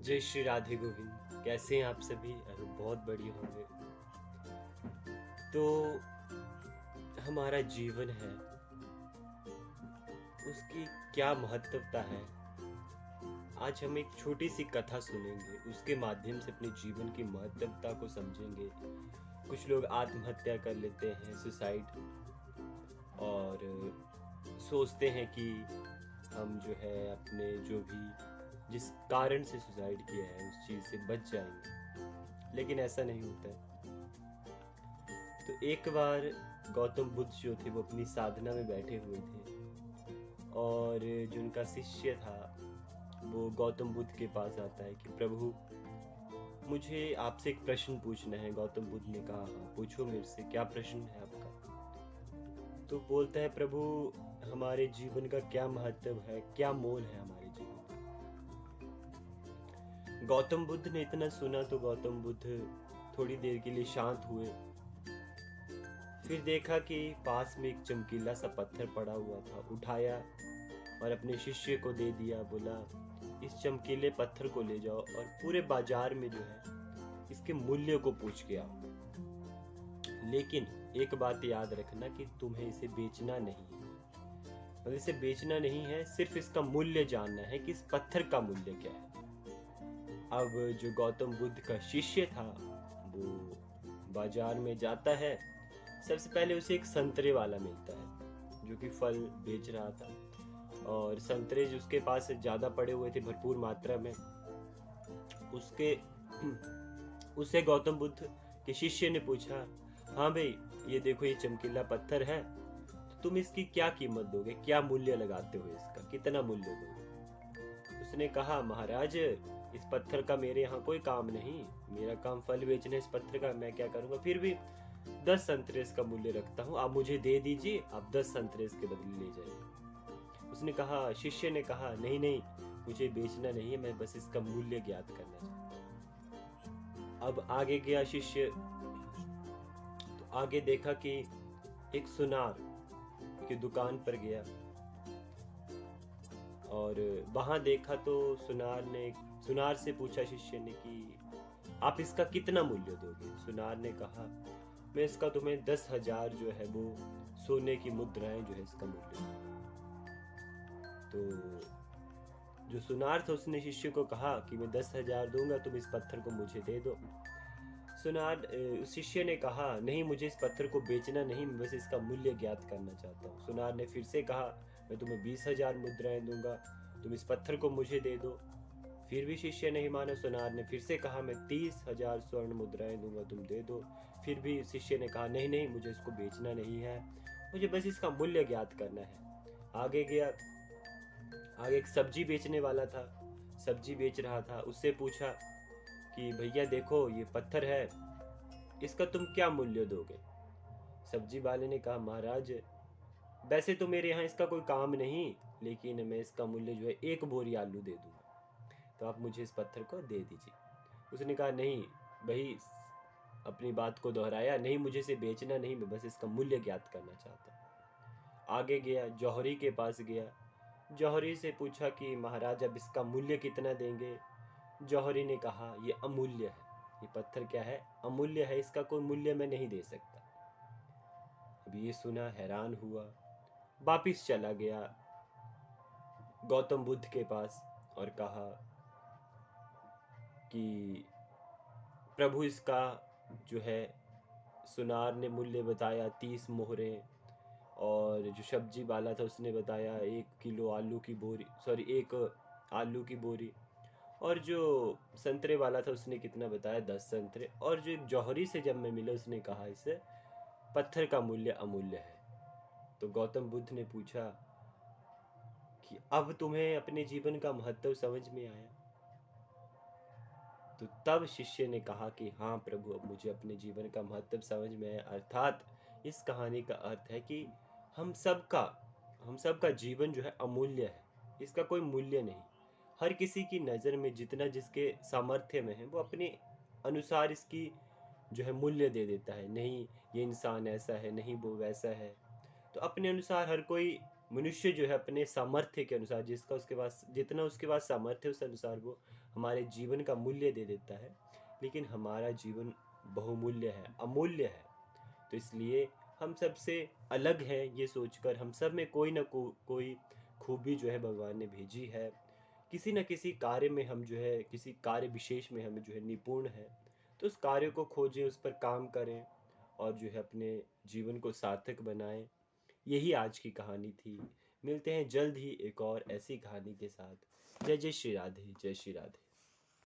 जय श्री राधे गोविंद। कैसे हैं आप सभी? बहुत बढ़िया होंगे। तो हमारा जीवन है, उसकी क्या महत्वता है? आज हम एक छोटी सी कथा सुनेंगे, उसके माध्यम से अपने जीवन की महत्वता को समझेंगे। कुछ लोग आत्महत्या कर लेते हैं, सुसाइड, और सोचते हैं कि हम जो है अपने जो भी जिस कारण से सुसाइड किया है उस चीज़ से बच जाएंगे, लेकिन ऐसा नहीं होता है। तो एक बार गौतम बुद्ध जो थे वो अपनी साधना में बैठे हुए थे, और जो उनका शिष्य था वो गौतम बुद्ध के पास आता है कि प्रभु, मुझे आपसे एक प्रश्न पूछना है। गौतम बुद्ध ने कहा, हाँ पूछो मेरे से, क्या प्रश्न है आपका? तो बोलता है, प्रभु हमारे जीवन का क्या महत्व है, क्या मोल है हमारे जीवन का? गौतम बुद्ध ने इतना सुना तो गौतम बुद्ध थोड़ी देर के लिए शांत हुए। फिर देखा कि पास में एक चमकीला सा पत्थर पड़ा हुआ था, उठाया और अपने शिष्य को दे दिया। बोला, इस चमकीले पत्थर को ले जाओ और पूरे बाजार में जो है इसके मूल्य को पूछ के आओ, लेकिन एक बात याद रखना कि तुम्हें इसे बेचना नहीं है। मतलब इसे बेचना नहीं है, सिर्फ इसका मूल्य जानना है कि इस पत्थर का मूल्य क्या है। अब जो गौतम बुद्ध का शिष्य था वो बाजार में जाता है। सबसे पहले उसे एक संतरे वाला मिलता है जो कि फल बेच रहा था, और संतरे जो उसके पास ज़्यादा पड़े हुए थे भरपूर मात्रा में। उसके उसे गौतम बुद्ध के शिष्य ने पूछा, हाँ भाई, ये देखो ये चमकीला पत्थर है, तो तुम इसकी क्या कीमत दोगे, क्या मूल्य लगाते हो इसका, कितना मूल्य दोगे? उसने कहा, महाराज इस पत्थर का मेरे यहाँ कोई काम नहीं, मेरा काम फल बेचना, इस पत्थर का मैं क्या करूँगा? फिर भी 10 संतरे इसका मूल्य रखता हूँ, आप मुझे दे दीजिए, आप 10 संतरे इसके बदले ले जाइए। उसने कहा, शिष्य ने कहा, नहीं नहीं, मुझे बेचना नहीं है, मैं बस इसका मूल्य ज्ञात करना चाहता हूँ। अब आगे गया शिष्य, तो आगे देखा कि एक सुनार की दुकान पर गया, और वहां देखा तो सुनार से पूछा शिष्य ने कि आप इसका कितना मूल्य दोगे? सुनार ने कहा, मैं इसका तुम्हें 10,000 जो है वो सोने की मुद्राएं जो है इसका मूल्य दूंगा। तो जो सुनार था उसने शिष्य को कहा कि मैं 10,000 दूंगा, तुम इस पत्थर को मुझे दे दो। शिष्य ने कहा, नहीं, मुझे इस पत्थर को बेचना नहीं, मैं बस इसका मूल्य ज्ञात करना चाहता हूँ। सुनार ने फिर से कहा, मैं तुम्हें 20,000 मुद्राएं दूंगा, तुम इस पत्थर को मुझे दे दो। फिर भी शिष्य नहीं माना। सुनार ने फिर से कहा, मैं 30,000 स्वर्ण मुद्राएं दूंगा, तुम दे दो। फिर भी शिष्य ने कहा, नहीं नहीं, मुझे इसको बेचना नहीं है, मुझे बस इसका मूल्य ज्ञात करना है। आगे गया, आगे एक सब्जी बेचने वाला था, सब्जी बेच रहा था। उससे पूछा कि भैया देखो ये पत्थर है, इसका तुम क्या मूल्य दोगे? सब्जी वाले ने कहा, महाराज वैसे तो मेरे यहाँ इसका कोई काम नहीं, लेकिन मैं इसका मूल्य जो है 1 बोरी आलू दे दूंगा, तो आप मुझे इस पत्थर को दे दीजिए। उसने कहा, नहीं, वही अपनी बात को दोहराया, नहीं मुझे इसे बेचना नहीं, मैं बस इसका मूल्य ज्ञात करना चाहता हूँ। आगे गया, जौहरी के पास गया, जौहरी से पूछा कि महाराज अब इसका मूल्य कितना देंगे? जौहरी ने कहा, ये अमूल्य है, ये पत्थर क्या है? अमूल्य है, इसका कोई मूल्य मैं नहीं दे सकता। अब ये सुना, हैरान हुआ, वापिस चला गया गौतम बुद्ध के पास और कहा कि प्रभु इसका जो है, सुनार ने मूल्य बताया 30 मोहरें, और जो सब्जी वाला था उसने बताया 1 किलो आलू की बोरी, सॉरी 1 आलू की बोरी, और जो संतरे वाला था उसने कितना बताया, 10 संतरे। और जो एक जौहरी से जब मैं मिला उसने कहा इस पत्थर का मूल्य अमूल्य है। तो गौतम बुद्ध ने पूछा कि अब तुम्हें अपने जीवन का महत्व समझ में आया? तो तब शिष्य ने कहा कि हाँ प्रभु, अब मुझे अपने जीवन का महत्व समझ में आया। अर्थात इस कहानी का अर्थ है कि हम सबका जीवन जो है अमूल्य है, इसका कोई मूल्य नहीं। हर किसी की नज़र में जितना जिसके सामर्थ्य में है वो अपने अनुसार इसकी जो है मूल्य दे देता है। नहीं ये इंसान ऐसा है, नहीं वो वैसा है, तो अपने अनुसार हर कोई मनुष्य जो है अपने सामर्थ्य के अनुसार, जिसका उसके पास जितना उसके पास सामर्थ्य है उस अनुसार वो हमारे जीवन का मूल्य दे देता है। लेकिन हमारा जीवन बहुमूल्य है, अमूल्य है। तो इसलिए हम सबसे अलग हैं ये सोचकर, हम सब में कोई ना कोई खूबी जो है भगवान ने भेजी है। किसी न किसी कार्य में हम जो है, किसी कार्य विशेष में हम जो है निपुण हैं। तो उस कार्य को खोजें, उस पर काम करें और जो है अपने जीवन को सार्थक बनाएं। यही आज की कहानी थी। मिलते हैं जल्द ही एक और ऐसी कहानी के साथ। जय जय श्री राधे, जय श्री राधे।